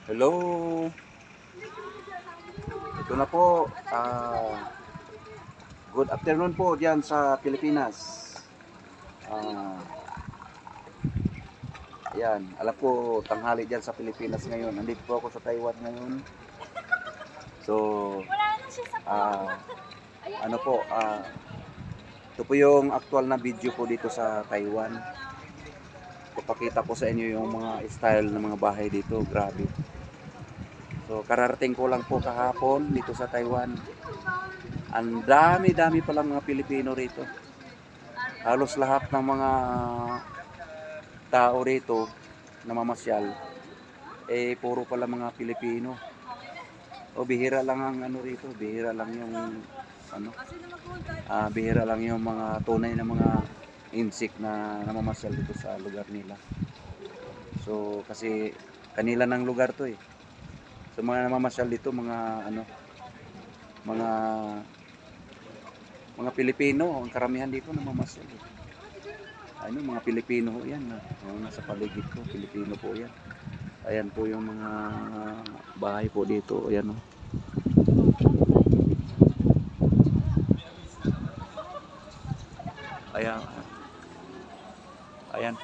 Hello, ito na po. Good afternoon po diyan sa Pilipinas. Ah, ayan, alam ko tanghali diyan sa Pilipinas ngayon. Nandito po ako sa Taiwan ngayon. So, ah, ano po, ito po yung actual na video po dito sa Taiwan. Papakita ko sa inyo yung mga style ng mga bahay dito. Grabe. So, kararating ko lang po kahapon dito sa Taiwan. Ang dami-dami palang mga Pilipino rito. Halos lahat ng mga tao rito na mamasyal puro pala mga Pilipino. O bihira lang ang ano rito, bihira lang yung ano, bihira lang yung mga tunay na mga insik na namamasyal dito sa lugar nila. So kasi kanila ng lugar to eh. So mga namamasyal dito mga ano, mga Pilipino, ang karamihan dito namamasyal eh. Ano, mga Pilipino ho yan. Nasa paligid ko, Pilipino po yan. Ayan po yung mga bahay po dito. Ayan o. Ayan. Ayan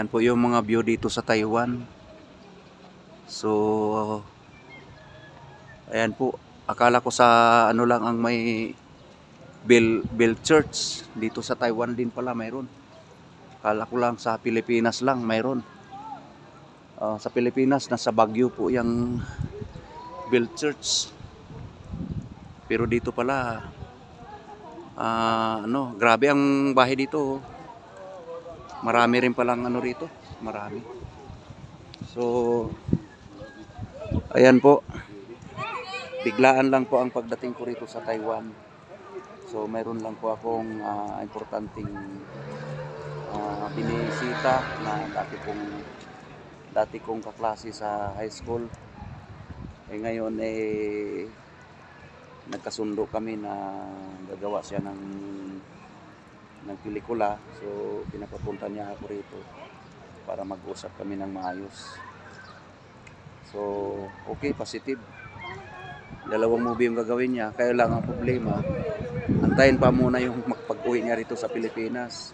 po yung mga view dito sa Taiwan. So ayan po. Akala ko sa ano lang ang may Bell Church dito sa Taiwan din pala mayroon. Akala ko lang sa Pilipinas lang mayroon. Sa Pilipinas nasa Baguio po yung Bell Church. Pero dito pala ano, grabe ang bahay dito. Marami rin palang ano rito, marami. So ayan po. Biglaan lang po ang pagdating ko rito sa Taiwan. So mayroon lang po akong importanteng binisita na dati kong kaklase sa high school. Ngayon nagkasundo kami na gagawa siya ng pelikula. So pinapapunta niya ako rito para mag-usap kami ng maayos. So okay, positive. Dalawang movie yung gagawin niya. Kaya lang ang problema, antayin pa muna yung magpag-uwi niya rito sa Pilipinas.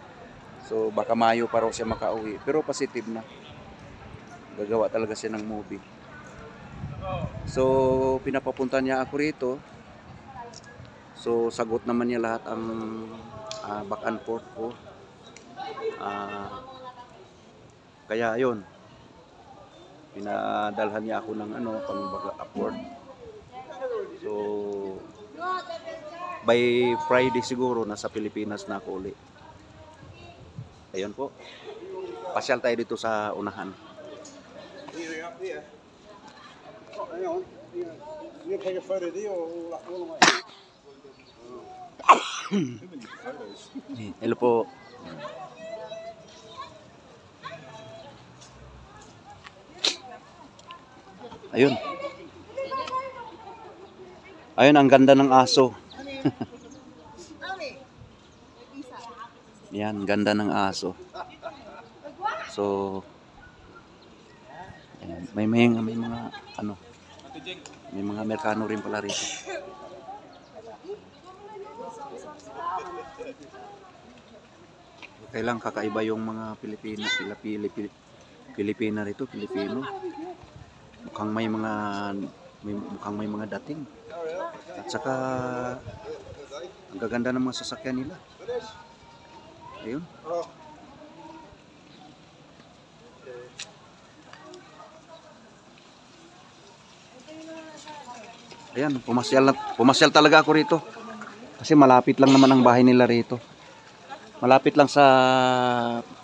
So baka Mayo pa raw siya makauwi. Pero positive na. Gagawa talaga siya ng movie. So pinapapunta niya ako rito. So sagot naman niya lahat ang back and forth ko. Kaya yun. Pinadalhan niya ako ng ano, pang-upward. So by Friday siguro nasa Pilipinas na ako uli. Ayun po. Pasyal tayo dito sa unahan. Hello po. Ayun. Ayun, ang ganda ng aso. Yan, ganda ng aso. So, ayan, may mga ano, may mga Amerikano rin pala rito. Kailang kakaiba yung mga Pilipina rito, Pilipino. Mukhang may mga dating. At saka ang gaganda ng mga sasakyan nila. Ayun. Ayan, pumasyal talaga ako rito. Kasi malapit lang naman ang bahay nila rito. Malapit lang sa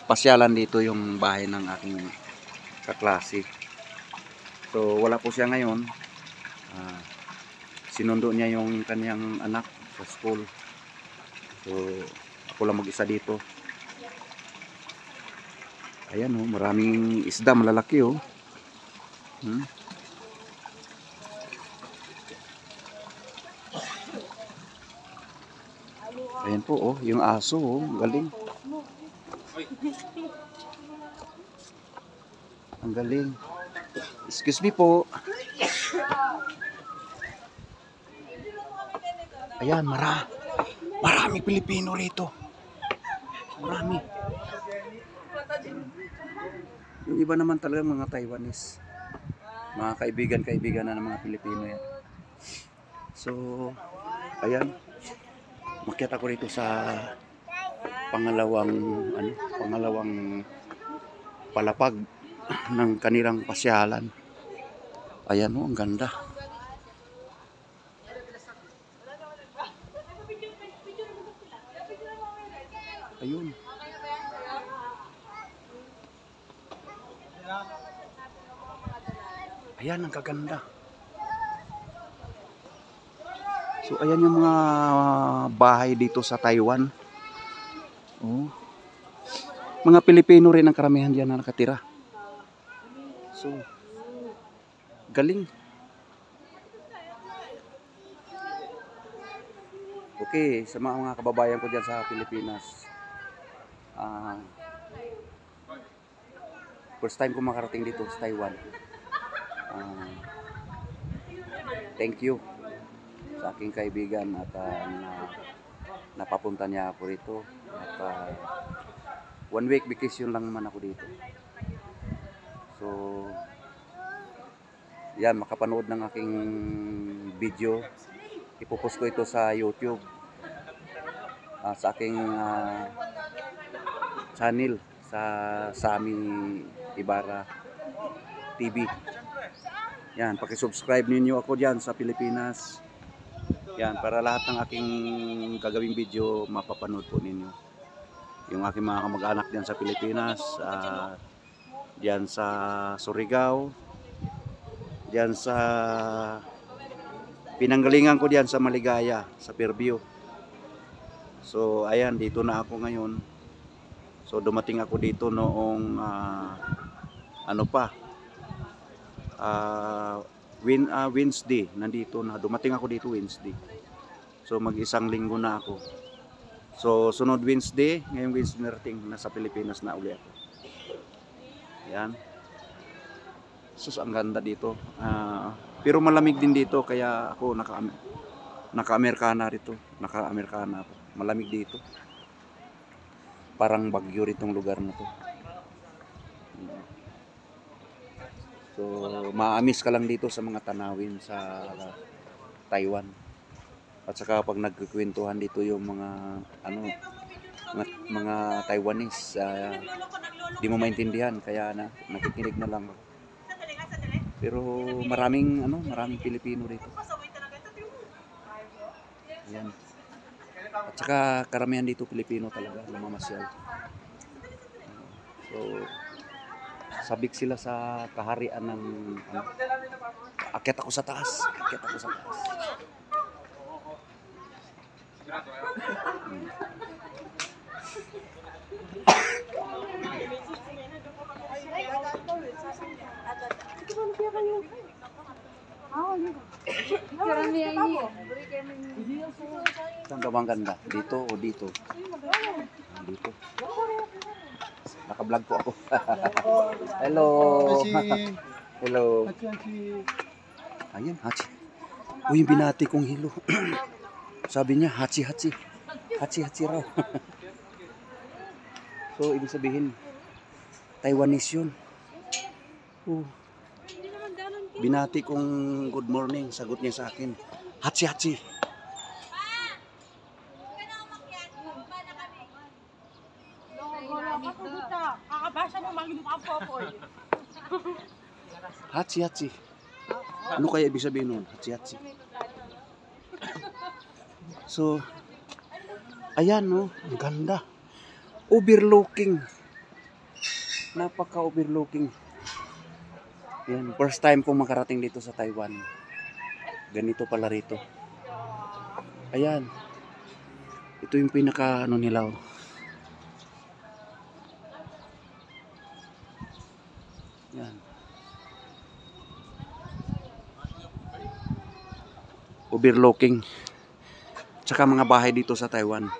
pasyalan dito yung bahay ng aking kaklase. So wala po siya ngayon. Sinundo niya yung kanyang anak sa school. So ako lang mag-isa dito. Ayan oh, maraming isda, malalaki oh. Ayan po oh, yung aso oh, galing. Ang galing. Excuse me po. Ayan, marami Pilipino rito. Marami. Yung iba naman talaga mga Taiwanese. Mga kaibigan na ng mga Pilipino yan. So, ayan. Makyat ako rito sa pangalawang palapag ng kanilang pasyalan. Ayan o, ang ganda. Ayun. Ayan, ang kaganda. So, ayan yung mga bahay dito sa Taiwan. Oh. Mga Pilipino rin ang karamihan diyan na nakatira. So, galing. Okay, sa mga kababayan ko diyan sa Pilipinas. First time ko makarating dito sa Taiwan. Thank you sa aking kaibigan at napapunta niya ako rito. At 1 week vacation lang naman ako dito. So, yan, makapanood ng aking video. Ipopost ko ito sa YouTube. Sa aking channel sa Sammy Ibarra TV. Yan, paki-subscribe ninyo ako diyan sa Pilipinas. Yan, para lahat ng aking gagawing video mapapanood po ninyo. Yung aking mga kamag-anak diyan sa Pilipinas, diyan sa Surigao, diyan sa pinanggalingan ko diyan sa Maligaya, sa Fairview. So, ayan, dito na ako ngayon. So, dumating ako dito noong Wednesday, nandito na. Dumating ako dito Wednesday. So mag-isang linggo na ako. So sunod Wednesday, ngayong Wednesday narating, nasa Pilipinas na uli ako. Yan. Sus, ang ganda dito. Pero malamig din dito, kaya ako naka-Amerikana rito. Naka-Amerikana ako. Malamig dito. Parang bagyo ritong lugar na to. So, maamis ka lang dito sa mga tanawin sa Taiwan. At saka pag nagkukwentuhan dito yung mga Taiwanese, di mo maintindihan, kaya nakikinig na lang. Pero maraming Pilipino dito. Ayan. At saka karamihan dito Pilipino talaga, namamasyal. So, sabik sila sa kaharian ng akyat ako sa taas. Saan ka bang ganda? Dito o dito? Dito. Naka-vlog po ako. Hello. Hello. Ayan, hachi. Uy, yung binati kong hilo. Sabi niya, hachi. Hachi raw. So, ibig sabihin, Taiwanese yun. Binati kong good morning. Sagot niya sa akin, hachi. Hachi. Ano kaya ibig sabihin nun? Hachi. So, ayan no, ang ganda. Overlooking. Napaka-overlooking. Yan, first time kong makarating dito sa Taiwan. Ganito pala rito. Ayan. Ito yung pinaka nila. Yan. Overlooking. Tsaka mga bahay dito sa Taiwan.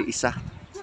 Iisa.